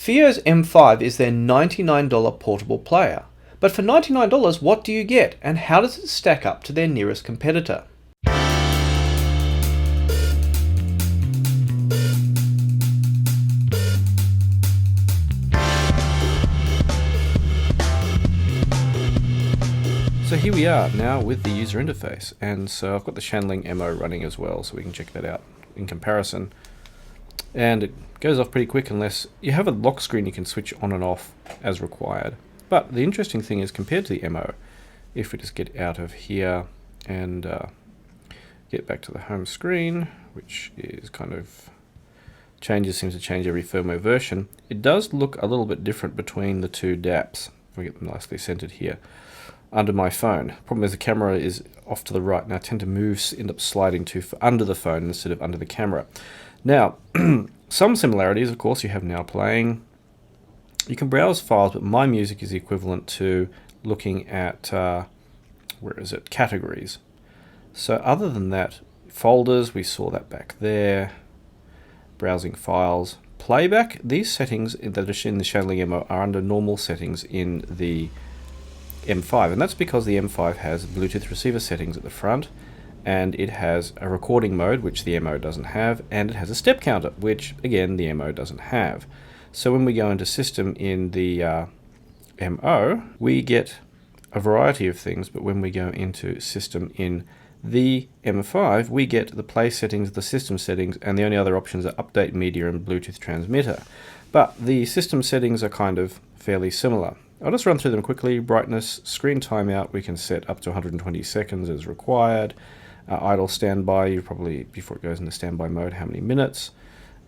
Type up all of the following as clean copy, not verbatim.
FiiO's M5 is their $99 portable player. But for $99, what do you get, and how does it stack up to their nearest competitor? So here we are now with the user interface, and so I've got the Shanling M0 running as well, so we can check that out in comparison. And it goes off pretty quick unless you have a lock screen you can switch on and off as required. But the interesting thing is, compared to the M0, if we just get out of here and get back to the home screen, which is kind of seems to change every firmware version, it does look a little bit different between the two DAPs. We get them nicely centered here under my phone. Problem is the camera is off to the right, and I tend to end up sliding under the phone instead of under the camera. Now, some similarities, of course, you have now playing. You can browse files, but My Music is the equivalent to looking at, categories. So other than that, folders, we saw that back there. Browsing files. Playback, these settings that are in the Shanling M0 are under normal settings in the M5, and that's because the M5 has Bluetooth receiver settings at the front, and it has a recording mode, which the M0 doesn't have, and it has a step counter, which again the M0 doesn't have. So when we go into system in the M0, we get a variety of things, but when we go into system in the M5, we get the play settings, the system settings, and the only other options are update media and Bluetooth transmitter. But the system settings are kind of fairly similar. I'll just run through them quickly. Brightness, screen timeout, we can set up to 120 seconds as required. Idle standby, you probably, before it goes into standby mode, how many minutes.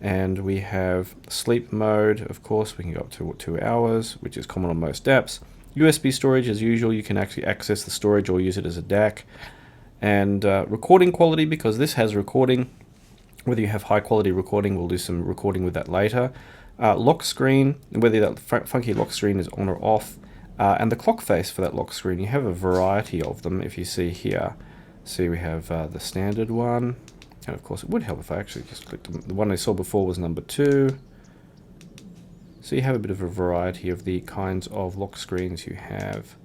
And we have sleep mode, of course, we can go up to 2 hours, which is common on most apps. USB storage, as usual, you can actually access the storage or use it as a DAC. And recording quality, because this has recording, whether you have high quality recording, we'll do some recording with that later. Lock screen, whether that funky lock screen is on or off, and the clock face for that lock screen, you have a variety of them. If you see here, we have the standard one, and of course it would help if I actually just clicked on the one I saw before was number 2. So you have a bit of a variety of the kinds of lock screens you have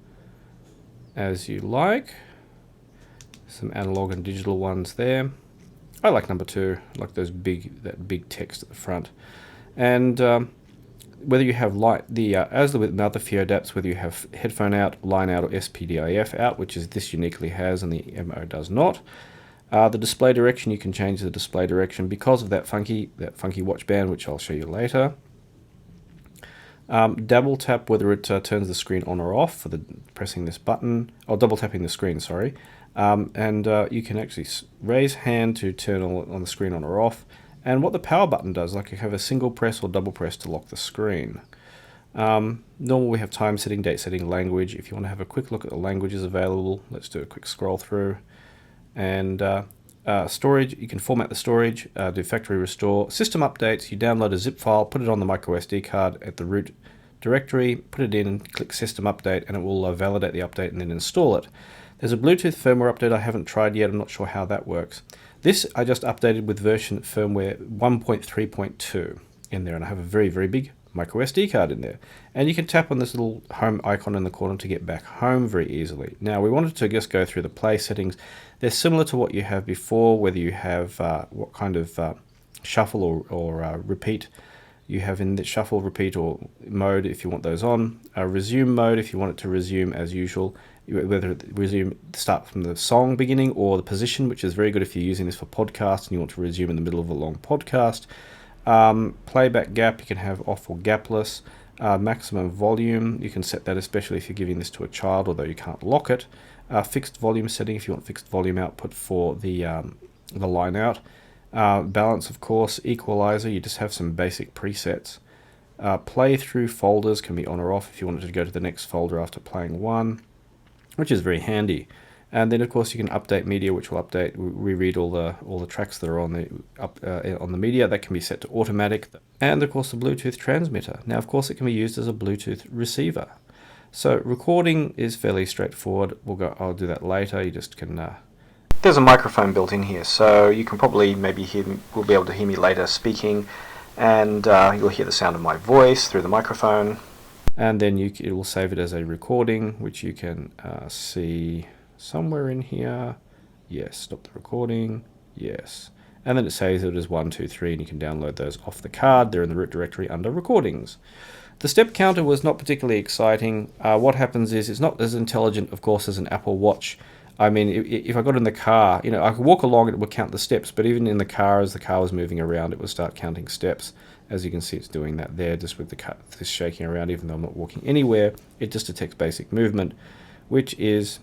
as you like. Some analog and digital ones there. I like number 2, I like that big text at the front. And whether you have as with other FiiO DAPs, whether you have headphone out, line out, or SPDIF out, which is this uniquely has and the M0 does not. The display direction, you can change the display direction because of that funky watch band, which I'll show you later. Double tap whether it turns the screen on or off for pressing this button, or double tapping the screen, sorry. And you can actually raise hand to turn on the screen on or off. And what the power button does, like you have a single press or double press to lock the screen. Normally we have time setting, date setting, language. If you want to have a quick look at the languages available, let's do a quick scroll through. And storage, you can format the storage, do factory restore. System updates, you download a zip file, put it on the micro SD card at the root directory, put it in and click system update, and it will validate the update and then install it. There's a Bluetooth firmware update I haven't tried yet, I'm not sure how that works. This I just updated with version firmware 1.3.2 in there, and I have a very, very big micro SD card in there. And you can tap on this little home icon in the corner to get back home very easily. Now we wanted to just go through the play settings. They're similar to what you have before, whether you have what kind of shuffle or repeat you have in the shuffle, repeat, or mode if you want those on. Resume mode if you want it to resume as usual. Whether it start from the song beginning or the position, which is very good if you're using this for podcasts and you want to resume in the middle of a long podcast. Playback gap, you can have off or gapless. Maximum volume, you can set that especially if you're giving this to a child, although you can't lock it. Fixed volume setting if you want fixed volume output for the line out. Balance, of course. Equalizer, you just have some basic presets. Play through folders can be on or off if you wanted to go to the next folder after playing one, which is very handy. And then of course you can update media, which will reread all the tracks that are on the media. That can be set to automatic. And of course the Bluetooth transmitter. Now of course it can be used as a Bluetooth receiver. So recording is fairly straightforward. I'll do that later. You just can. There's a microphone built in here, so you can probably will be able to hear me later speaking. and you'll hear the sound of my voice through the microphone. And then it will save it as a recording, which you can see somewhere in here. Yes, stop the recording. Yes. And then it saves it as 1, 2, 3, and you can download those off the card. They're in the root directory under recordings. The step counter was not particularly exciting. What happens is it's not as intelligent, of course, as an Apple Watch. I mean, if I got in the car, you know, I could walk along and it would count the steps, but even in the car, as the car was moving around, it would start counting steps. As you can see, it's doing that there, just with the car just shaking around, even though I'm not walking anywhere. It just detects basic movement, which is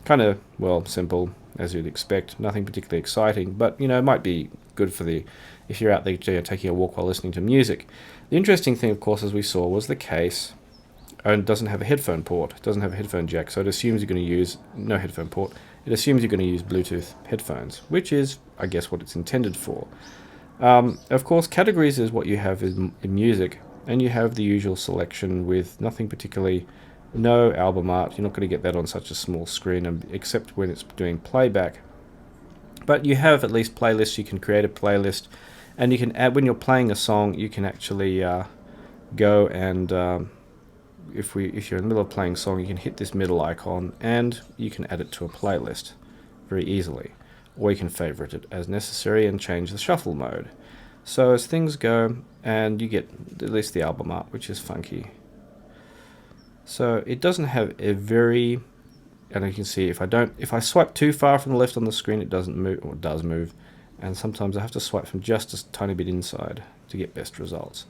kind of, well, simple, as you'd expect. Nothing particularly exciting, but, you know, it might be good for if you're out there, you know, taking a walk while listening to music. The interesting thing, of course, as we saw, was the case doesn't have a headphone port. It doesn't have a headphone jack, so it assumes you're going to use no headphone port. It assumes you're going to use Bluetooth headphones, which is, I guess, what it's intended for. Of course, categories is what you have in music, and you have the usual selection with nothing particularly, no album art. You're not going to get that on such a small screen, except when it's doing playback. But you have at least playlists. You can create a playlist, and you can add, when you're playing a song, you can actually go and if you're in the middle of playing a song, you can hit this middle icon and you can add it to a playlist very easily, or you can favorite it as necessary and change the shuffle mode. So as things go, and you get at least the album art, which is funky. So it doesn't have a very, and you can see if I swipe too far from the left on the screen, it doesn't move, or it does move, and sometimes I have to swipe from just a tiny bit inside to get best results.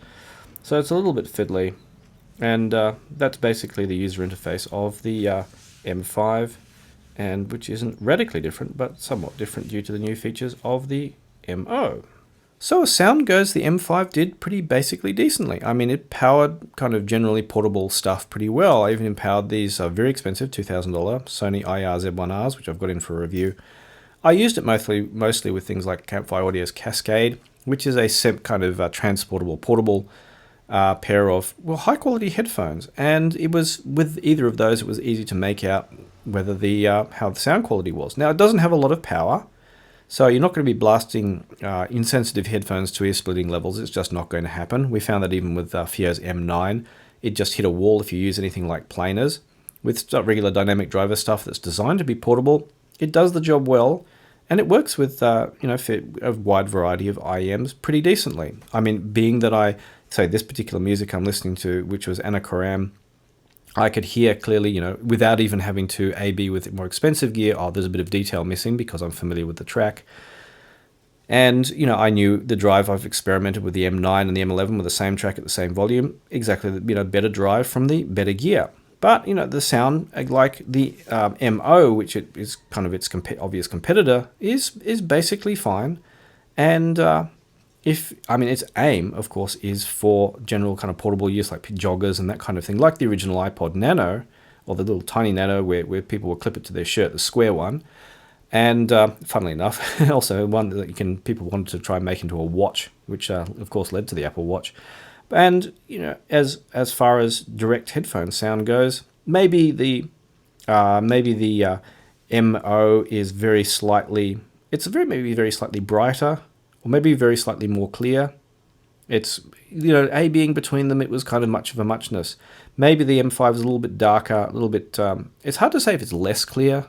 So it's a little bit fiddly. And that's basically the user interface of the M5, and which isn't radically different, but somewhat different due to the new features of the M0. So as sound goes, the M5 did pretty basically decently. I mean, it powered kind of generally portable stuff pretty well. I even powered these very expensive $2,000 Sony IR-Z1Rs, which I've got in for a review. I used it mostly with things like Campfire Audio's Cascade, which is a kind of transportable, portable pair of, well, high quality headphones, and it was with either of those, it was easy to make out whether the how the sound quality was. Now, it doesn't have a lot of power, so you're not going to be blasting insensitive headphones to ear splitting levels. It's just not going to happen. We found that even with FiiO's M9, it just hit a wall if you use anything like planers. With regular dynamic driver stuff that's designed to be portable, it does the job well, and it works with you know, a wide variety of IEMs pretty decently. I mean, being that I say this particular music I'm listening to, which was Anna Karam, I could hear clearly, you know, without even having to A/B with more expensive gear. Oh, there's a bit of detail missing because I'm familiar with the track. And, you know, I knew the drive. I've experimented with the M9 and the M11 with the same track at the same volume. Exactly, you know, better drive from the better gear. But, you know, the sound, like the M0, which is kind of its obvious competitor, is basically fine. And its aim, of course, is for general kind of portable use, like joggers and that kind of thing, like the original iPod Nano, or the little tiny Nano where people will clip it to their shirt, the square one. And funnily enough, also one that people wanted to try and make into a watch, which of course led to the Apple Watch. And, you know, as far as direct headphone sound goes, maybe the M0 is very slightly brighter, or maybe very slightly more clear. It's, you know, A-being between them, it was kind of much of a muchness. Maybe the M5 is a little bit darker, a little bit, it's hard to say if it's less clear.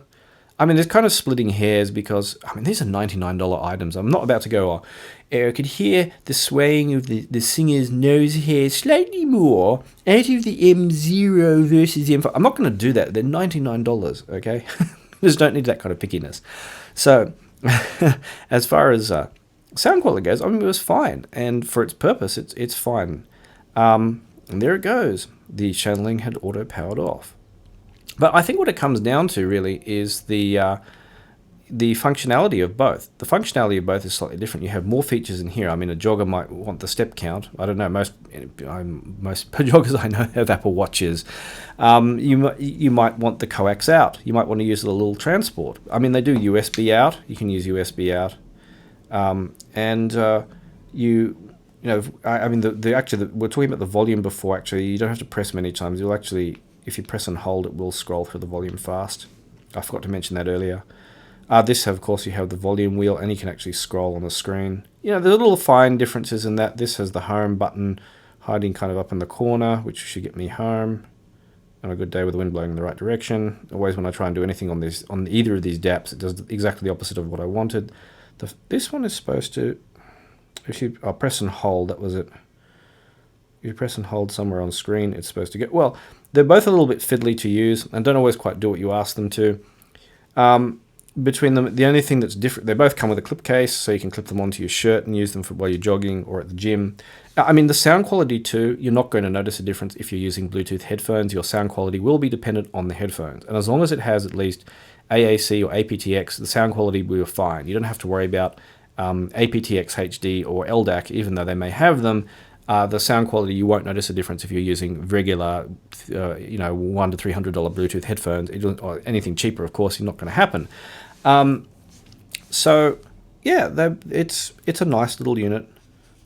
I mean, it's kind of splitting hairs because, I mean, these are $99 items. I'm not about to go, I could hear the swaying of the singer's nose hair slightly more out of the M0 versus the M5. I'm not going to do that. They're $99, okay? Just don't need that kind of pickiness. So, as far as sound quality goes, I mean, it was fine. And for its purpose, it's fine. And there it goes. The Shanling had auto-powered off. But I think what it comes down to really is the functionality of both. The functionality of both is slightly different. You have more features in here. I mean, a jogger might want the step count. I don't know. Most joggers I know have Apple Watches. You might want the coax out. You might want to use a little transport. I mean, they do USB out. You can use USB out, we're talking about the volume before. Actually, you don't have to press many times. You'll actually, if you press and hold, it will scroll through the volume fast. I forgot to mention that earlier. This, of course, you have the volume wheel, and you can actually scroll on the screen. You know, there are little fine differences in that. This has the home button hiding kind of up in the corner, which should get me home on a good day with the wind blowing in the right direction. Always when I try and do anything on this, on either of these DAPs, it does exactly the opposite of what I wanted. This one is supposed to, if you press and hold, that was it. If you press and hold somewhere on screen, it's supposed to get, well, they're both a little bit fiddly to use and don't always quite do what you ask them to. Between them, the only thing that's different, they both come with a clip case, so you can clip them onto your shirt and use them for while you're jogging or at the gym. I mean, the sound quality too, you're not going to notice a difference if you're using Bluetooth headphones. Your sound quality will be dependent on the headphones. And as long as it has at least AAC or aptX, the sound quality will be fine. You don't have to worry about aptX HD or LDAC, even though they may have them. The sound quality, you won't notice a difference if you're using regular, $100 to $300 Bluetooth headphones. Or anything cheaper, of course, is not going to happen. So yeah, it's a nice little unit.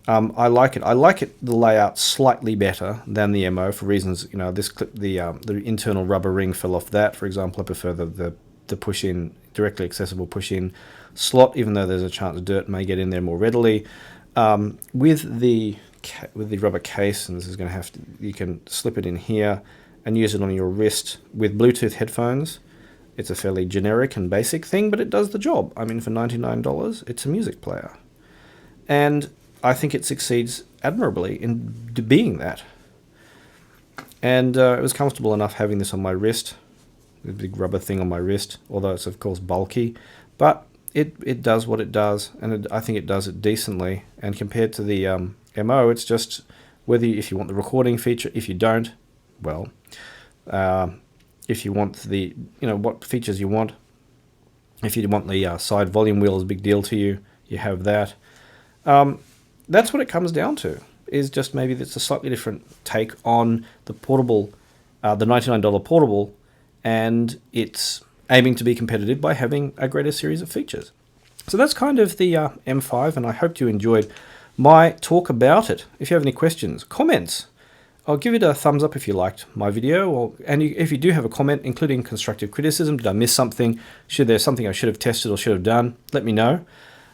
I like it. I like it, the layout slightly better than the MO for reasons, this clip, the internal rubber ring fell off that, for example. I prefer the push-in, directly accessible push-in slot, even though there's a chance dirt may get in there more readily. With the rubber case, and this is going to have to, you can slip it in here and use it on your wrist with Bluetooth headphones. It's a fairly generic and basic thing, but it does the job. I mean, for $99, it's a music player. And I think it succeeds admirably in being that. And it was comfortable enough having this on my wrist, the big rubber thing on my wrist, although it's, of course, bulky. But it does what it does, and I think it does it decently. And compared to the MO, it's just if you want the recording feature. If you don't, well, if you want the, what features you want. If you want the side volume wheel is a big deal to you, you have that. That's what it comes down to, is just maybe it's a slightly different take on the portable, the $99 portable, and it's aiming to be competitive by having a greater series of features. So that's kind of the M5, and I hope you enjoyed my talk about it. If you have any questions, comments, I'll give it a thumbs up if you liked my video, and if you do have a comment, including constructive criticism, did I miss something, there's something I should have tested or should have done, let me know.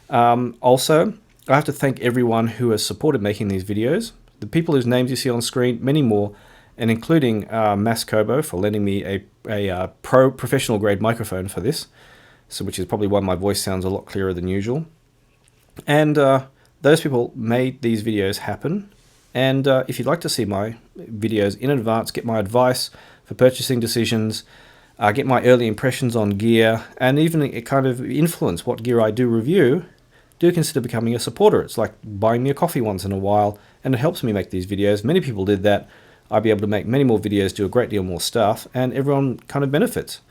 Also, I have to thank everyone who has supported making these videos, the people whose names you see on screen, many more, and including MASS-Kobo for lending me a professional grade microphone for this, which is probably why my voice sounds a lot clearer than usual. And those people made these videos happen. And if you'd like to see my videos in advance, get my advice for purchasing decisions, get my early impressions on gear, and even kind of influence what gear I do review, do consider becoming a supporter. It's like buying me a coffee once in a while, and it helps me make these videos. Many people did that. I'll be able to make many more videos, do a great deal more stuff, and everyone kind of benefits.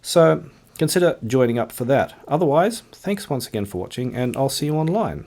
So consider joining up for that. Otherwise, thanks once again for watching, and I'll see you online.